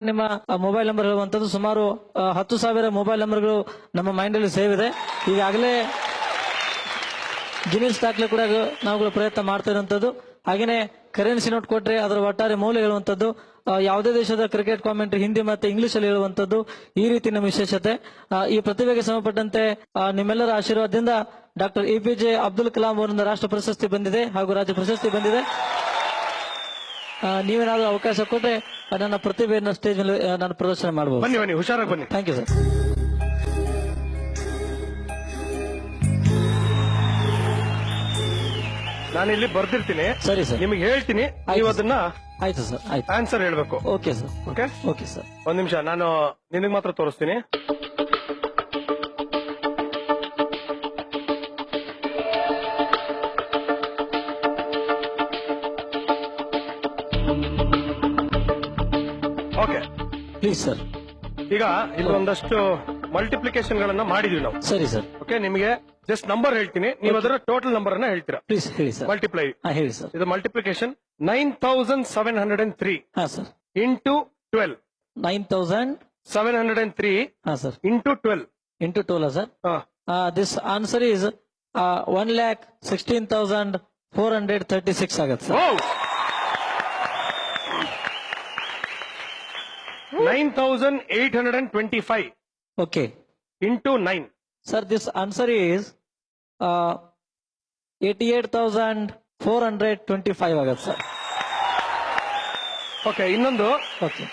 ನಿಮ್ಮ mobile number ಹೇಳುವಂತದ್ದು ಸುಮಾರು 10,000 mobile ನಂಬರ್ಗಳು ನಮ್ಮ ಮೈಂಡ್ ಅಲ್ಲಿ ಸೇವ್ ಇದೆ. ಈಗಾಗಲೇ ಗಿನ್ನಿಸ್ ದಾಖಲೆ ಕೂಡ ನಾವುಗಳು ಪ್ರಯತ್ನ ಮಾಡ್ತಾ ಇರುವಂತದ್ದು. ಹಾಗೇನೆ ಕರೆನ್ಸಿ ನೋಟ್ ಕೊಟ್ರೆ ಅದರ ಒಟ್ಟಾರೆ ಮೌಲ್ಯ ಹೇಳುವಂತದ್ದು, ಯಾವುದೇ ದೇಶದ ಕ್ರಿಕೆಟ್ ಕಾಮೆಂಟ್ರಿ ಹಿಂದಿ ಮತ್ತೆ ಇಂಗ್ಲಿಷ್ ಅಲ್ಲಿ ಹೇಳುವಂತದ್ದು, ಈ ರೀತಿ ನಮ್ಮ ವಿಶೇಷತೆ. ಈ ಪ್ರತಿಭೆಗೆ ಸಂಬಂಧಪಟ್ಟಂತೆ ನಿಮ್ಮೆಲ್ಲರ ಆಶೀರ್ವಾದದಿಂದ ಡಾಕ್ಟರ್ APJ ಅಬ್ದುಲ್ ಕಲಾಂ ಅವರಿಂದ ರಾಷ್ಟ್ರ ಪ್ರಶಸ್ತಿ ಬಂದಿದೆ ಹಾಗೂ ರಾಜ್ಯ ಪ್ರಶಸ್ತಿ ಬಂದಿದೆ. ನೀವೇನಾದ್ರೂ ಅವಕಾಶ ಕೊಟ್ರೆ ನನ್ನ ಪ್ರತಿಭೆಯನ್ನು ಸ್ಟೇಜ್ ಮೇಲೆ ನಾನು ಪ್ರದರ್ಶನ ಮಾಡಬಹುದು. ಬನ್ನಿ ಬನ್ನಿ, ಹುಷಾರಾಗಿ ಬನ್ನಿ. Thank you sir. ನಾನು ಇಲ್ಲಿ ಬರ್ದಿರ್ತೀನಿ, ಸರಿ ಸರ್, ನಿಮಗೆ ಹೇಳ್ತೀನಿ, ನೀವು ಅದನ್ನ ಆಯ್ತು ಸರ್, ಆಯ್ತು, ಆನ್ಸರ್ ಹೇಳ್ಬೇಕು. Okay sir, okay okay sir. ಒಂದ್ ನಿಮಿಷ, ನಾನು ನಿನಗೆ ಮಾತ್ರ ತೋರಿಸ್ತೀನಿ. Okay please sir. ಈಗ ಇಲ್ಲಿ ಒಂದಷ್ಟು ಮಲ್ಟಿಪ್ಲಿಕೇಶನ್ ಗಳನ್ನ ಮಾಡಿದೀವಿ ನಾವು. ಸರಿ ಸರ್. ಓಕೆ, ನಿಮಗೆ ಜಸ್ಟ್ ನಂಬರ್ ಹೇಳ್ತೀನಿ, ನೀವು ಅದರ ಟೋಟಲ್ ನಂಬರ್ ಅನ್ನ ಹೇಳ್ತೀರಾ. ಪ್ಲೀಸ್ ಹೇಳಿ ಸರ್. ಮಲ್ಟಿಪ್ಲೈ. ಹೇಳಿ ಸರ್. ಇದು ಮಲ್ಟಿಪ್ಲಿಕೇಶನ್ 9,703 ಹಾ ಸರ್. ಇಂಟು 12. 9,703 ಹಾ sir into 12. Into 12 sir. This answer is 1,16,436 ಆಗತ್ತೆ sir. 9,825 okay into 9. Sir, this answer is 88,425 ಆಗತ್ತೆ ಸರ್. ಓಕೆ, ಇನ್ನೊಂದು ಓಕೆ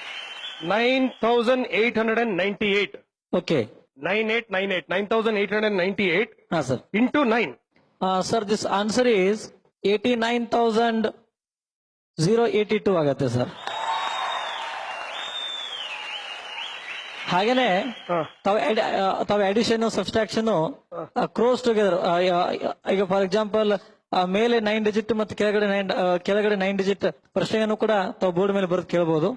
9,898. ಓಕೆ 9,898 ಹಾ sir. Into 9. Sir, this answer is 89,082 ಆಗತ್ತೆ ಸರ್. ಹಾಗೇನೆ ತಾವು ಅಡಿಷನ್ ಸಬ್ಸ್ಟ್ರಾಕ್ಷನ್ ಕ್ರೋಸ್ ಟುಗೆದರ್. ಈಗ ಫಾರ್ ಎಕ್ಸಾಂಪಲ್ ಮೇಲೆ 9 ಡಿಜಿಟ್ ಮತ್ತು ಕೆಳಗಡೆ 9 ಡಿಜಿಟ್ ಪ್ರಶ್ನೆಯನ್ನು ಕೂಡ ತಾವು ಬೋರ್ಡ್ ಮೇಲೆ ಬರೆದು ಕೇಳಬಹುದು.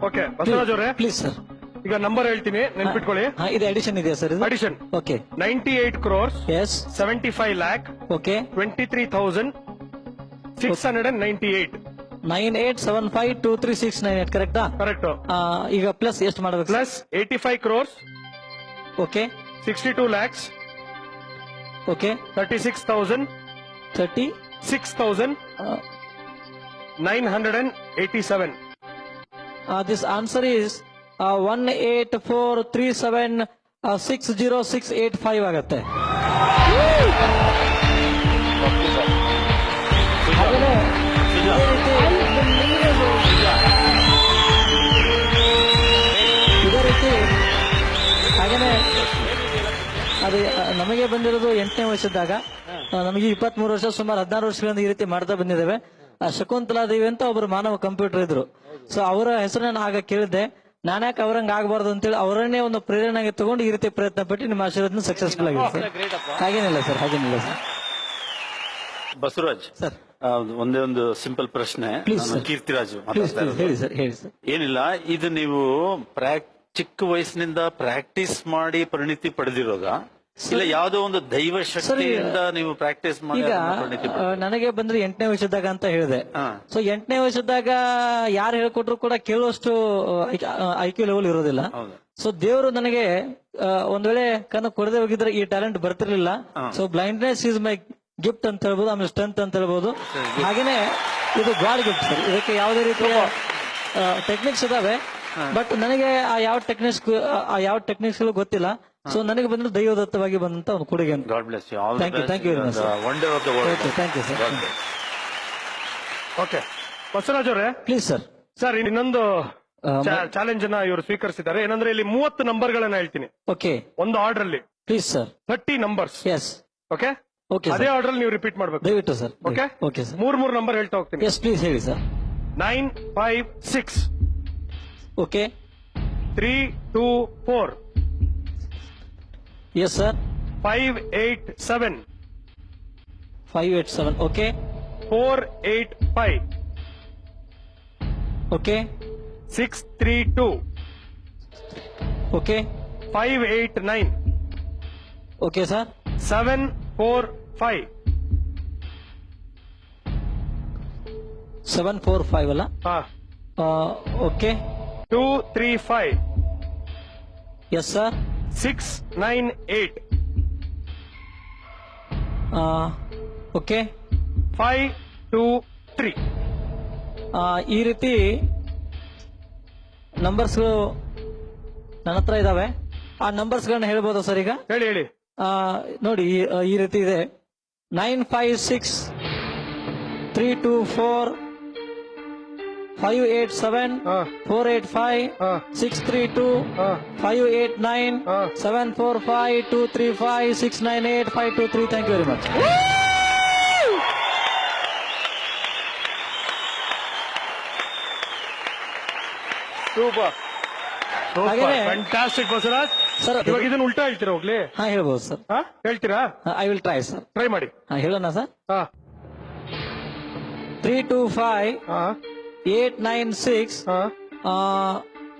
ಓಕೆ ಬಸವರಾಜ್ ಅವರೇ, ಪ್ಲೀಸ್ ಸರ್. ಈಗ ನಂಬರ್ ಹೇಳ್ತೀನಿ, ನೆನ್ಪಿಟ್ಕೊಳ್ಳಿ. ಇದು ಅಡಿಷನ್ ಇದೆಯಾ ಸರ್? ಇದು addition. Okay 98 crores yes 75 lakh okay 23,698. 98752368 ಕರೆಕ್ಟಾ? ಕರೆಕ್ಟ್. ಈಗ ಪ್ಲಸ್ ಎಷ್ಟು ಮಾಡಬೇಕು? Plus 85 crores okay 62 lakhs okay 36,987. This answer is 1843760,685 ಆಗತ್ತೆ. ಇದೇ ರೀತಿ ಹಾಗೇನೆ ಅದು ನಮಗೆ ಬಂದಿರೋದು 8ನೇ ವರ್ಷದಾಗ, ನಮಗೆ 23 ವರ್ಷ, ಸುಮಾರು 16 ವರ್ಷಗಳಿಂದ ಈ ರೀತಿ ಮಾಡ್ತಾ ಬಂದಿದ್ದೇವೆ. ಶಕುಂತಲಾ ದೇವಿ ಅಂತ ಒಬ್ರು ಮಾನವ ಕಂಪ್ಯೂಟರ್ ಇದ್ರು. ಸೊ ಅವರ ಹೆಸರನ್ನ ಆಗ ಕೇಳಿದ್ದೆ, ನಾನ್ಯಾಕೆ ಅವರಂಗ ಆಗಬಾರ್ದು ಅಂತೇಳಿ ಅವರನ್ನೇ ಒಂದು ಪ್ರೇರಣೆಗೆ ತಗೊಂಡು ಈ ರೀತಿ ಪ್ರಯತ್ನ ಪಟ್ಟು ನಿಮ್ಮ ಆಶೀರ್ವಾದ ಸಕ್ಸಸ್ಫುಲ್ ಆಗಿದೆ ಸರ್. ಹಾಗೇನಿಲ್ಲ ಸರ್, ಹಾಗೇನಿಲ್ಲ ಸರ್. ಬಸವರಾಜ್ ಸರ್, ಒಂದೇ ಒಂದು ಸಿಂಪಲ್ ಪ್ರಶ್ನೆ. ಕೀರ್ತಿರಾಜು ಹೇಳಿ ಸರ್. ಹೇಳಿ ಸರ್. ಏನಿಲ್ಲ, ಇದು ನೀವು ಚಿಕ್ಕ ವಯಸ್ಸಿನಿಂದ ಪ್ರಾಕ್ಟೀಸ್ ಮಾಡಿ ಪರಿಣಿತಿ ಪಡೆದಿರೋದ, ಇಲ್ಲ ಯಾವುದೋ ಒಂದು ದೈವ ಶಕ್ತಿಯಿಂದ ನೀವು ಪ್ರಾಕ್ಟೀಸ್ ಮಾಡಿ ಈಗ ನನಗೆ ಬಂದ್ರೆ 8ನೇ ವಯಸ್ಸದಾಗ ಅಂತ ಹೇಳಿದೆ. ಸೊ 8ನೇ ವಯಸ್ಸದಾಗ ಯಾರು ಹೇಳ್ಕೊಟ್ರು ಕೂಡ ಕೇಳುವಷ್ಟು IQ ಲೆವೆಲ್ ಇರೋದಿಲ್ಲ. ಸೊ ದೇವರು ನನಗೆ ಒಂದ್ ವೇಳೆ ಕಣ್ಣು ಕೊಡದೆ ಹೋಗಿದ್ರೆ ಈ ಟ್ಯಾಲೆಂಟ್ ಬರ್ತಿರ್ಲಿಲ್ಲ. So blindness is my gift ಅಂತ ಹೇಳ್ಬೋದು, ಆಮೇಲೆ ಸ್ಟ್ರೆಂತ್ ಅಂತ ಹೇಳ್ಬೋದು. ಹಾಗೇನೆ ಇದು ಗಾಡ್ ಗಿಫ್ಟ್ ಸರ್. ಇದಕ್ಕೆ ಯಾವುದೇ ರೀತಿಯ ಟೆಕ್ನಿಕ್ಸ್ ಇದಾವೆ, ಬಟ್ ನನಗೆ ಆ ಯಾವ ಟೆಕ್ನಿಕ್ಸ್ ಗೊತ್ತಿಲ್ಲ. ಸೊ ನನಗೆ ಬಂದ್ರೆ ದೈವದತ್ತವಾಗಿ ಬಂದಂತ ಒಂದು ಕೊಡುಗೆ. God bless you. All thank you, thank you very much. Wonder of the world. Thank you sir. Okay Basavaraj ಅವರೇ, ಪ್ಲೀಸ್ ಸರ್. ಸರ್ ಇನ್ನೊಂದು ಚಾಲೆಂಜ್ ಅನ್ನ ಇವರು ಸ್ವೀಕರಿಸಿದ್ದಾರೆ. ಏನಂದ್ರೆ ಇಲ್ಲಿ 30 ನಂಬರ್ ಗಳನ್ನ ಹೇಳ್ತೀನಿ ಓಕೆ ಒಂದು ಆರ್ಡರ್ ಅಲ್ಲಿ. Please sir. 30 numbers. Yes okay okay ಅದೇ ಆರ್ಡರ್ ಅಲ್ಲಿ ನೀವು ರಿಪೀಟ್ ಮಾಡ್ಬೇಕು ದಯವಿಟ್ಟು sir. Okay okay sir. 3 number ಹೇಳ್ತಾ ಹೋಗ್ತೀನಿ. ಎಸ್ ಪ್ಲೀಸ್ ಹೇಳಿ sir. 956 okay 324 yes sir. 587 587 okay 485 okay 632 okay 589 okay sir. 745. 745 ಅಲ್ಲ? ಓಕೆ. 235. Yes sir. 698. ಓಕೆ. 523. ಈ ರೀತಿ ನಂಬರ್ಸ್ ನನ್ನ ಹತ್ರ ಇದಾವೆ. ಆ ನಂಬರ್ಸ್ ಗಳನ್ನ ಹೇಳ್ಬೋದಾ ಸರ್ ಈಗ? ಹೇಳಿ ಹೇಳಿ. ನೋಡಿ, ಈ ರೀತಿ ಇದೆ. 956 324 587 485 632 589 745 235 698 523. Thank you very much. Super. ಹಾಗೇನೆ ಫ್ಯಾಂಟಾಸ್ಟಿಕ್ ಬಸವರಾಜ್ ಸರ್. ಇವಾಗ ಇದನ್ನ ಉಲ್ಟಾ ಹೇಳ್ತೀರಾ ಹೋಗ್ಲಿ? ಹಾ, ಹೇಳ್ಬೋದು ಸರ್. ಹೇಳ್ತೀರಾ? I will try sir. Try ಮಾಡಿ. ಹೇಳೋಣ ಸರ್. 325 896